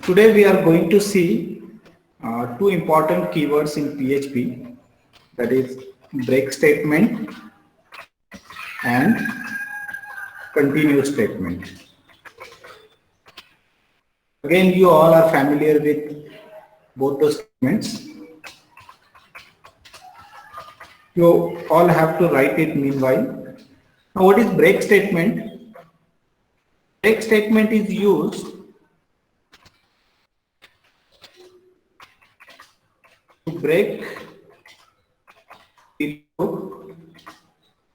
Today we are going to see two important keywords in PHP, that is break statement and continue statement. Again, you all are familiar with both those statements. You all have to write it meanwhile. Now, what is break statement? Break statement is used to break the loop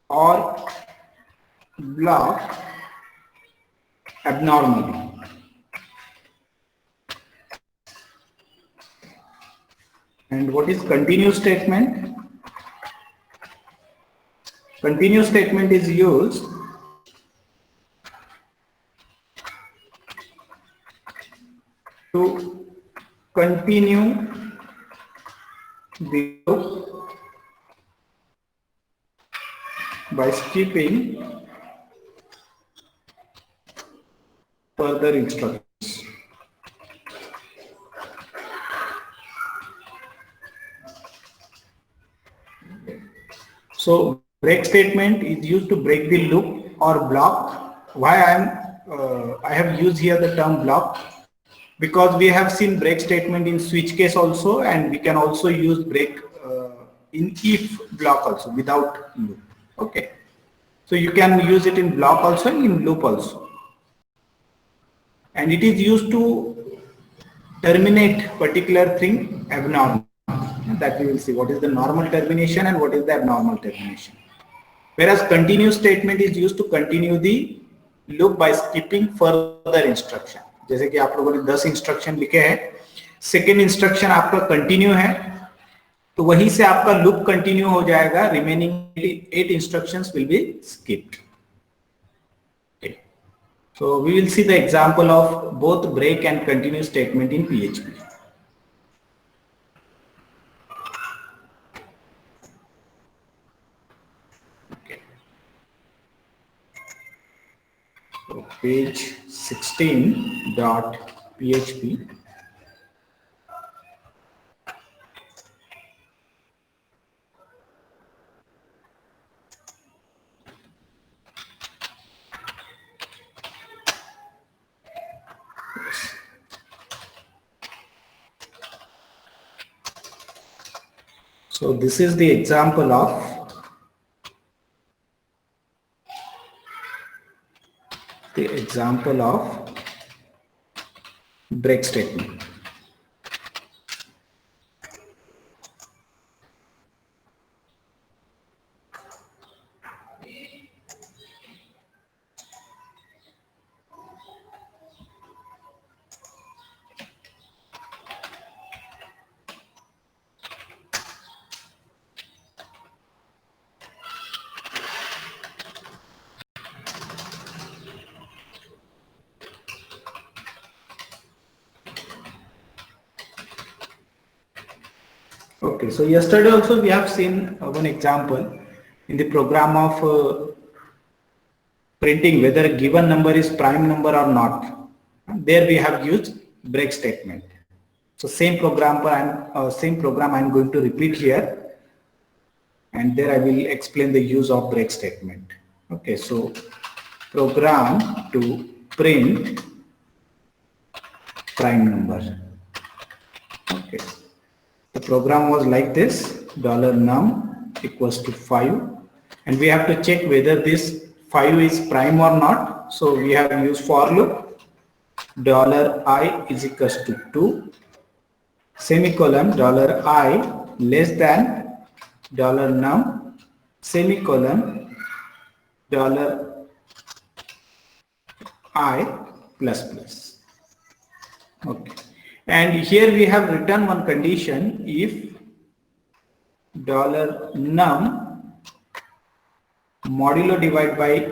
or block abnormally. And what is continue statement? Continue statement is used to continue the loop by skipping further instructions. So break statement is used to break the loop or block. Why I have used here the term block? Because we have seen break statement in switch case also, and we can also use break in if block also without loop. Okay, so you can use it in block also and in loop also, and it is used to terminate particular thing abnormal. That we will see what is the normal termination and what is the abnormal termination. Whereas continue statement is used to continue the loop by skipping further instruction. जैसे कि आप लोगों ने 10 instruction लिखे हैं, second instruction आपका continue है, तो वहीं से आपका लूप कंटिन्यू हो जाएगा, remaining 8 instructions will be skipped. So we will see the example of both break and continue statement in PHP. Okay. So page 16.php. So this is the example of break statement. Okay, so yesterday also we have seen one example in the program of printing whether a given number is prime number or not. There we have used break statement. So same program I'm going to repeat here, and there I will explain the use of break statement. Okay, so program to print prime number. Okay. The program was like this: $num equals to 5, and we have to check whether this 5 is prime or not. So we have used for loop. $I is equals to 2, semicolon, $I less than $num, semicolon, $I plus plus. Okay. And here we have written one condition: if $num modulo divided by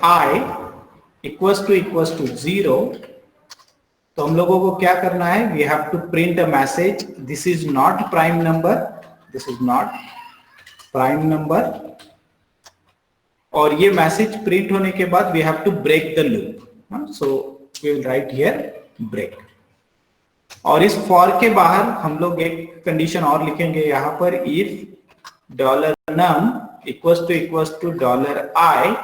$I equals to 0, तो हम लोगों को क्या करना है? We have to print a message: this is not prime number, this is not prime number. और ये message print होने के बाद we have to break the loop. So we will write here break. और इस फॉर के बाहर हम लोग एक कंडीशन और लिखेंगे यहाँ पर, if $num equals to $i,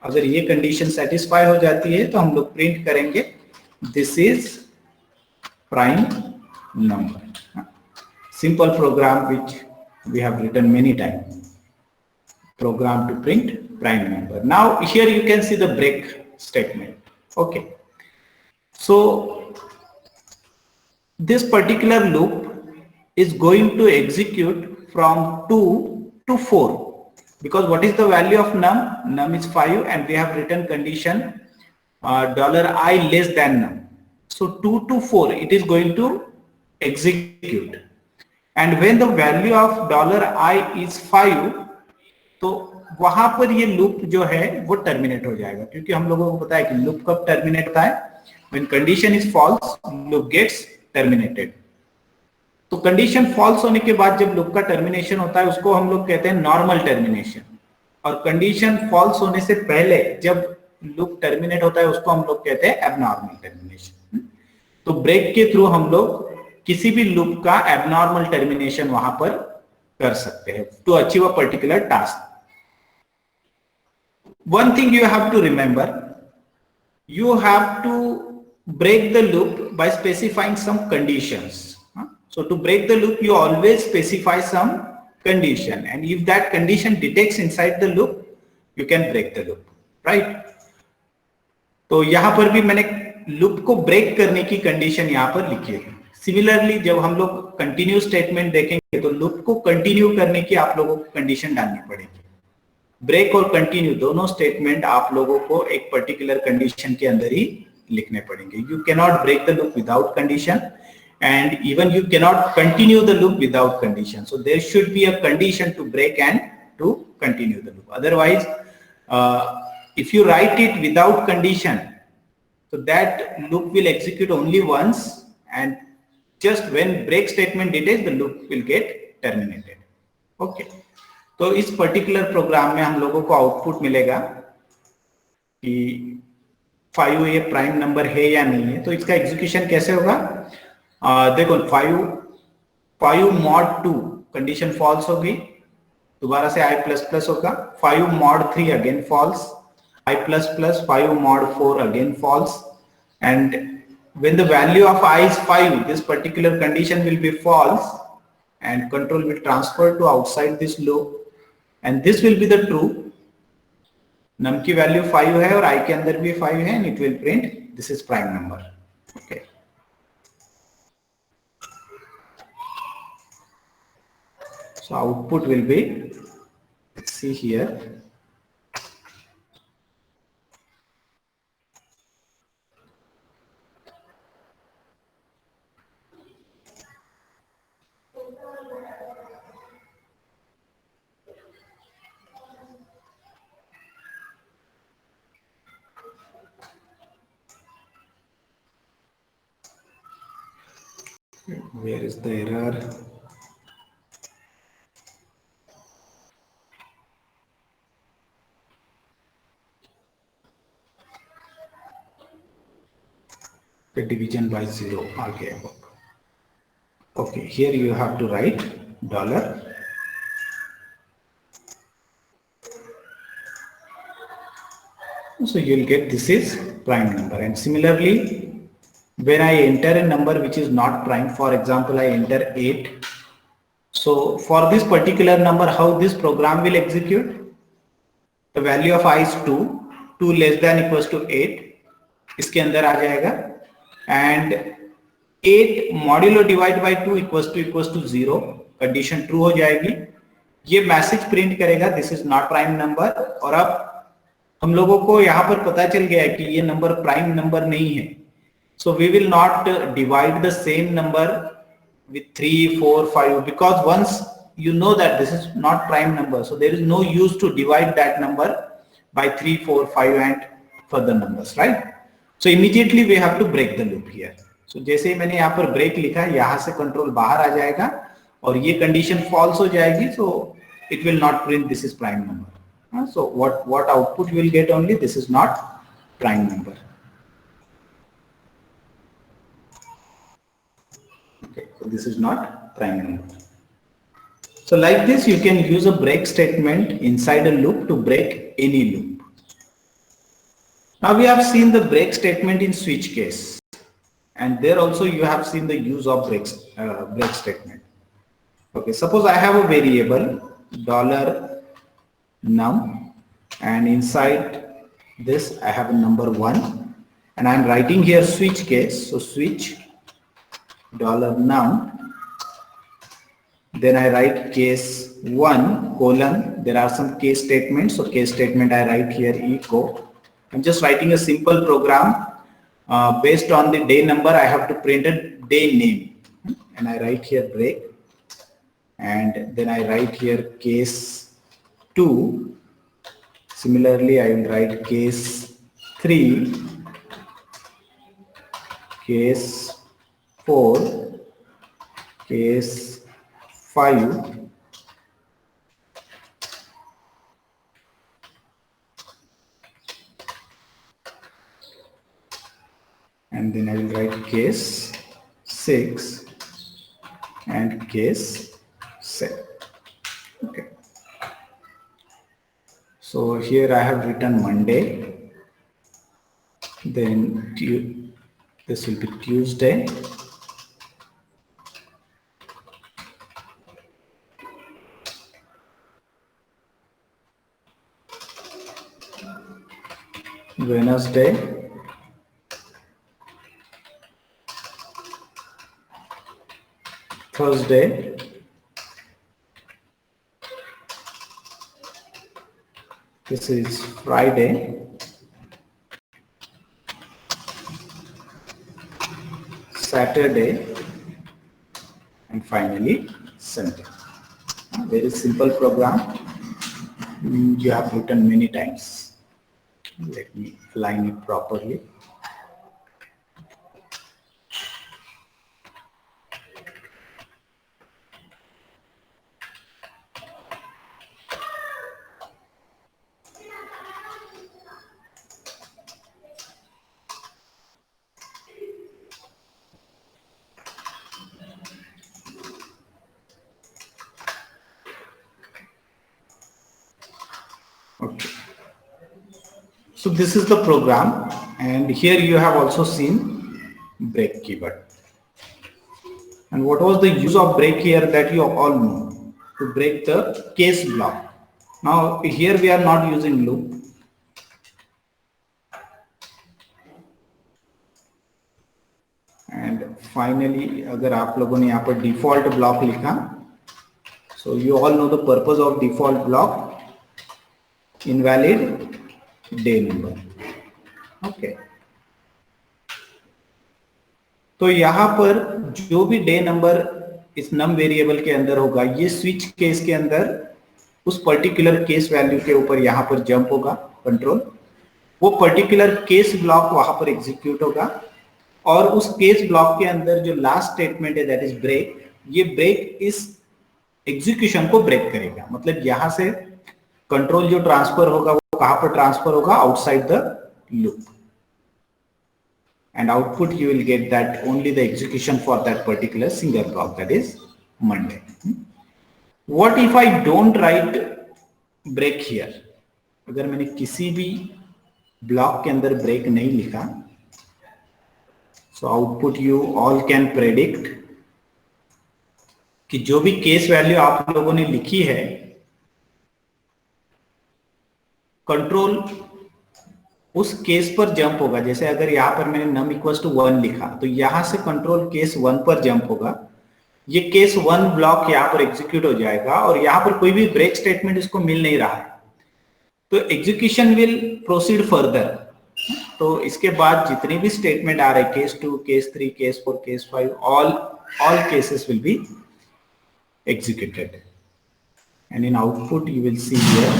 अगर ये कंडीशन सेटिस्फाई हो जाती है तो हम लोग प्रिंट करेंगे this is prime number. Simple program which we have written many times, program to print prime number. Now here you can see the break statement. Okay, so this particular loop is going to execute from 2 to 4, because what is the value of num is 5 and we have written condition $i less than num. So 2 to 4 it is going to execute, and when the value of $i is 5, तो वहां पर ये loop जो है वो terminate हो जाएगा, क्योंकि हम लोगों को पता है कि लूप कब टर्मिनेट होता है, when condition is false loop gets terminated. तो कंडीशन फॉल्स होने के बाद जब लूप का टर्मिनेशन होता है उसको हम लोग कहते हैं नॉर्मल टर्मिनेशन, और कंडीशन फॉल्स होने से पहले जब लूप टर्मिनेट होता है उसको हम लोग कहते हैं एबनॉर्मल टर्मिनेशन। तो ब्रेक के थ्रू हम लोग किसी भी लूप का एबनॉर्मल टर्मिनेशन वहां पर कर सकते हैं to achieve a particular task. One thing you have to remember, you have to break the loop by specifying some conditions. So to break the loop, you always specify some condition, and if that condition detects inside the loop, you can break the loop, right? तो यहाँ पर भी मैंने loop को break करने की condition यहाँ पर लिखी है। सिमिलरली जब हम लोग कंटिन्यू स्टेटमेंट देखेंगे तो लूप को कंटिन्यू करने की आप लोगों को कंडीशन डालनी पड़ेगी। ब्रेक और कंटिन्यू दोनों स्टेटमेंट आप लोगों को एक पर्टिकुलर कंडीशन के अंदर ही लिखने पड़ेंगे। You can not break the loop without condition, and even you can not continue the loop without condition. So there should be a condition to break and to continue the loop. Otherwise if you write it without condition, so that loop will execute only once, and just when break statement detects, the loop will get terminated. Okay, तो इस particular programme में हम लोगों को output मिलेगा कि 5 ये prime number है या नहीं है। तो इसका एग्जीक्यूशन कैसे होगा, देखो 5 mod 2 कंडीशन फॉल्स होगी, दोबारा से i++ होगा, 5 mod 3 again false, i++, 5 mod 4 again false, and when the value of I is 5, this particular condition will be false and control will transfer to outside this loop, and this will be the true। num की value 5 है और I के अंदर भी 5 है, and it will print this is prime number। Okay, so output will be, let's see here, where is the error? The division by 0 आ गया। Okay, here you have to write $, so you'll get this is prime number। And similarly, when I enter a number which is not prime, for example I enter 8, so for this particular number how this program will execute, the value of I is 2 less than equals to 8 इसके अंदर आ जाएगा, and 8 modulo divide by 2 equals to 0, condition true हो जाएगी, ये message print करेगा this is not prime number. और अब हम लोगों को यहाँ पर पता चल गया है कि ये नंबर प्राइम नंबर नहीं है, so we will not divide the same number with 3, 4, 5, because once you know that this is not prime number, so there is no use to divide that number by 3, 4, 5 and further numbers, right? So immediately we have to break the loop here। So जैसे ही मैंने यहाँ पर break लिखा है, यहाँ से control बाहर आ जाएगा और ये कंडीशन फॉल्स हो जाएगी, so it will not print this is prime number। So what output you will get only this is not prime number। Okay, so this is not prime number. So like this, you can use a break statement inside a loop to break any loop. Now we have seen the break statement in switch case, and there also you have seen the use of break statement. Okay, suppose I have a variable $num, and inside this I have a number 1, and I'm writing here switch case. So switch $num, then I write case 1 colon, there are some case statements, so case statement I write here echo. I'm just writing a simple program. Based on the day number, I have to print a day name, and I write here break, and then I write here case 2. Similarly, I will write case 3, case 4, case 5, and then I will write case 6 and case 7. Okay. So here I have written Monday, then this will be Tuesday, Wednesday, Thursday, this is Friday, Saturday, and finally Sunday. Very simple program. You have written many times. Let me align it properly. Okay. So this is the program, and here you have also seen break keyword. And what was the use of break here that you all know? To break the case block. Now here we are not using loop. And finally, अगर आप लोगों ने यहाँ पर default block लिखा, so you all know the purpose of default block, invalid day number. Okay. तो यहाँ पर जो भी डे नंबर इस नम वेरिएबल के अंदर होगा, ये स्विच केस के अंदर उस पर्टिकुलर केस वैल्यू के ऊपर यहाँ पर जंप होगा कंट्रोल, वो पर्टिकुलर केस ब्लॉक वहां पर एग्जीक्यूट होगा, और उस केस ब्लॉक के अंदर जो लास्ट स्टेटमेंट है दैट इज ब्रेक, ये ब्रेक इस एग्जीक्यूशन को ब्रेक करेगा। मतलब यहां से कंट्रोल जो ट्रांसफर होगा वो कहां पर ट्रांसफर होगा? Outside the loop, and output you will get that only the execution for that particular single block, that is Monday. What if I don't write break here? अगर मैंने किसी भी ब्लॉक के अंदर ब्रेक नहीं लिखा, so output you all can predict कि जो भी केस वैल्यू आप लोगों ने लिखी है, कंट्रोल उस केस पर जंप होगा। जैसे अगर यहाँ पर मैंने num इक्वल्स टू 1 लिखा, तो यहां से कंट्रोल केस 1 पर जंप होगा, ये केस 1 ब्लॉक यहाँ पर एग्जीक्यूट हो जाएगा, और यहाँ पर कोई भी ब्रेक स्टेटमेंट इसको मिल नहीं रहा है, तो एग्जीक्यूशन विल प्रोसीड फर्दर। तो इसके बाद जितने भी स्टेटमेंट आ रहे, case 2, case 3, case 4, case 5, all cases will be executed, and in output you will see here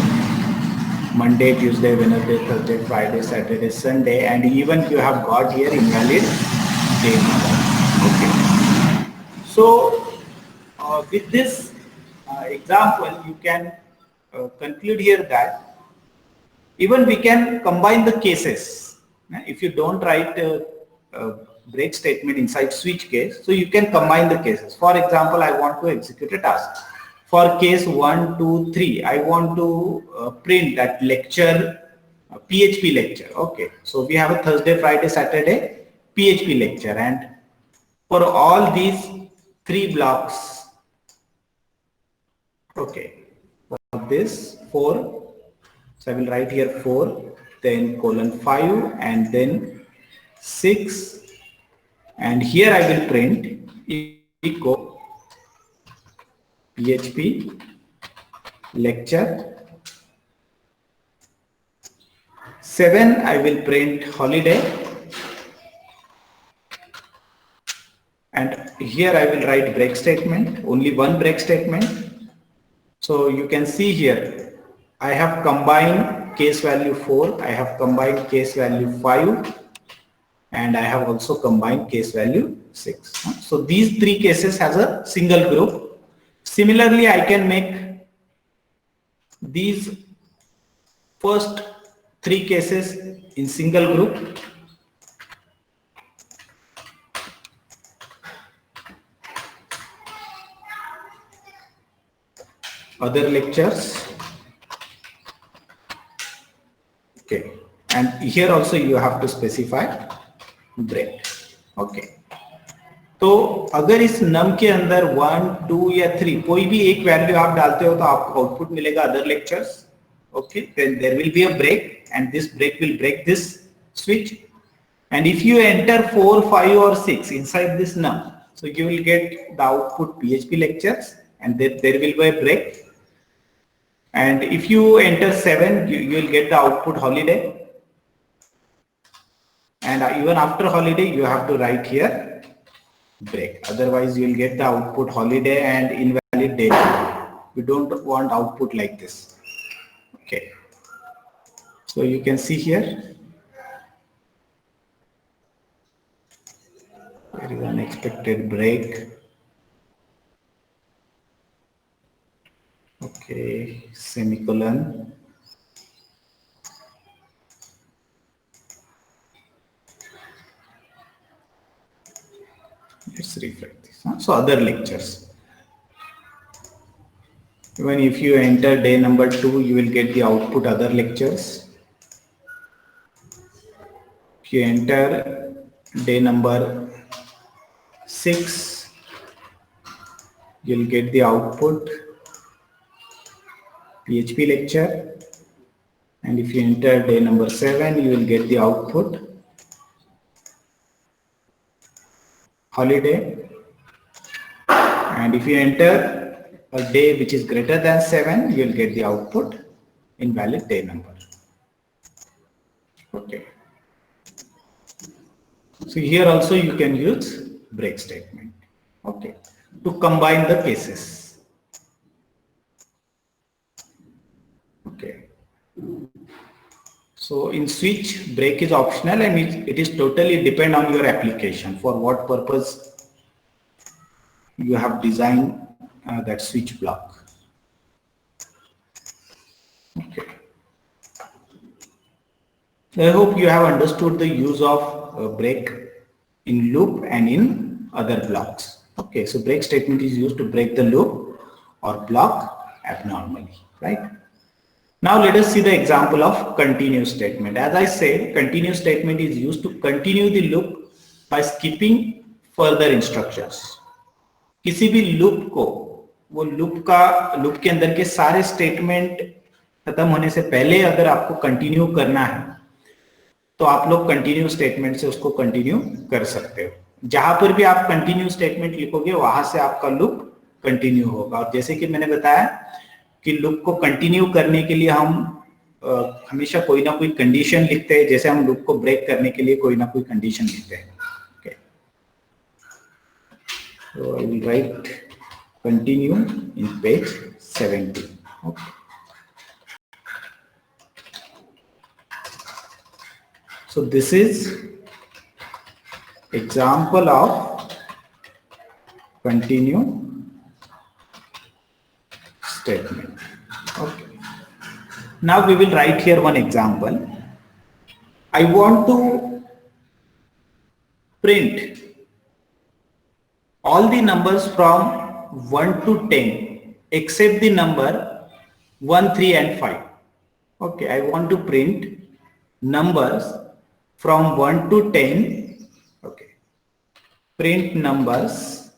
Monday, Tuesday, Wednesday, Thursday, Friday, Saturday, Sunday, and even you have got here invalid day number. Okay. So with this example, you can conclude here that even we can combine the cases. If you don't write break statement inside switch case, so you can combine the cases. For example, I want to execute a task. For case 1, 2, 3, I want to print that lecture, PHP lecture. Okay, so we have a Thursday, Friday, Saturday PHP lecture, and for all these 3 blocks, okay, for this 4, so I will write here 4, then colon 5, and then 6, and here I will print echo PHP lecture. 7, I will print holiday, and here I will write break statement, only one break statement. So you can see here, I have combined case value 4, I have combined case value 5, and I have also combined case value 6. So these 3 cases has a single group. Similarly, I can make these first 3 cases in single group. Other lectures. Okay, and here also you have to specify break. Okay, तो अगर इस num के अंदर 1, 2 या 3 कोई भी एक value आप डालते हो तो आपको आउटपुट मिलेगा other lectures. Okay, then there will be a break, and this break will break this switch. And if you enter 4, 5 or 6 inside this num, so you will get the output PHP lectures, and there will be a break. And if you enter 7, you will get the output holiday. And even after holiday, you have to write here break. Otherwise, you will get the output holiday and invalid day. We don't want output like this. Okay. So you can see here, there is an unexpected break. Okay, semicolon. Let's reflect this. So other lectures. Even if you enter day number 2, you will get the output other lectures. If you enter day number 6, you will get the output PHP lecture. And if you enter day number 7, you will get the output holiday. And if you enter a day which is greater than 7, you will get the output invalid day number. Okay. So here also you can use break statement. Okay. To combine the cases. Okay. So in switch, break is optional, and it is totally depend on your application, for what purpose you have designed that switch block. Okay. I hope you have understood the use of break in loop and in other blocks. Okay, so break statement is used to break the loop or block abnormally, right? Now let us see the example of continue statement. As I said, continue statement is used to continue the loop by skipping further instructions. किसी भी loop को, वो loop के अंदर के सारे statement खत्म होने से पहले अगर आपको कंटिन्यू करना है, तो आप लोग कंटिन्यू स्टेटमेंट से उसको कंटिन्यू कर सकते हो. जहां पर भी आप कंटिन्यू स्टेटमेंट लिखोगे, वहां से आपका लूप कंटिन्यू होगा. और जैसे कि मैंने बताया कि लूप को कंटिन्यू करने के लिए हम हमेशा कोई ना कोई कंडीशन लिखते हैं, जैसे हम लूप को ब्रेक करने के लिए कोई ना कोई कंडीशन लिखते हैं. Okay. So I will write continue in page 70. Okay. So this is example of continue statement. Okay. Now we will write here one example. I want to print all the numbers from 1 to 10 except the number 1, 3 and 5. Okay, I want to print numbers from 1 to 10. Okay, print numbers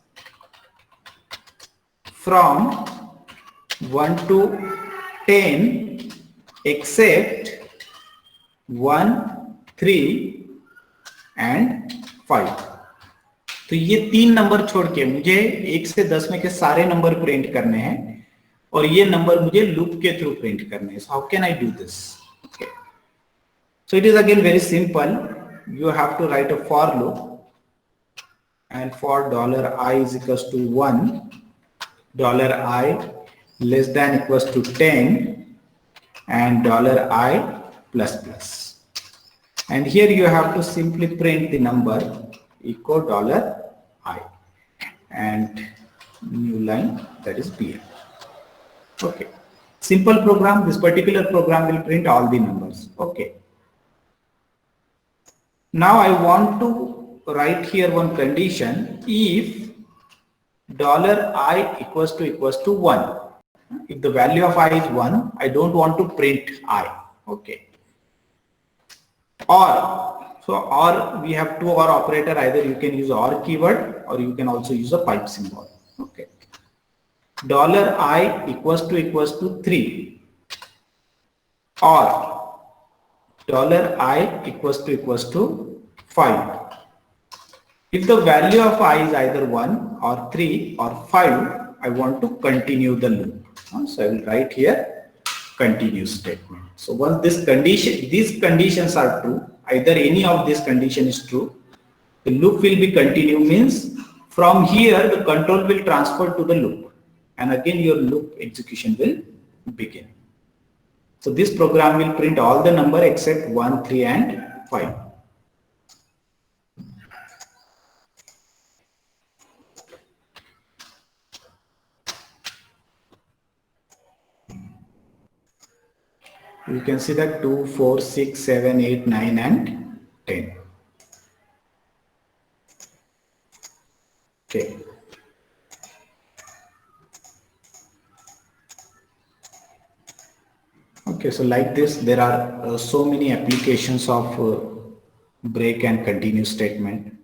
from 1 to 10 except 1, 3 and 5. तो ये 3 number छोड़ के मुझे 1 से 10 में के सारे number print करने हैं और ये नंबर मुझे लूप के थ्रू प्रिंट करने हैं. So how can I do this? Okay. So it is again very simple. You have to write a for loop, and for $i is equals to 1, $i less than equals to 10, and $i plus plus. And here you have to simply print the number equal $i and new line, that is BL. Okay, simple program. This particular program will print all the numbers. Okay. Now I want to write here one condition. If $i equals to 1, if the value of I is 1, I don't want to print I. Okay. Or we have two or operator. Either you can use or keyword or you can also use a pipe symbol. Okay. $i equals to 3 or $i equals to 5. If the value of I is either 1 or 3 or 5, I want to continue the loop. So I will write here continue statement. So once these conditions are true, either any of this condition is true, the loop will be continue, means from here the control will transfer to the loop and again your loop execution will begin. So this program will print all the number except 1, 3 and 5. You can see that 2, 4, 6, 7, 8, 9 and 10. Okay. Okay, so like this, there are so many applications of break and continue statement.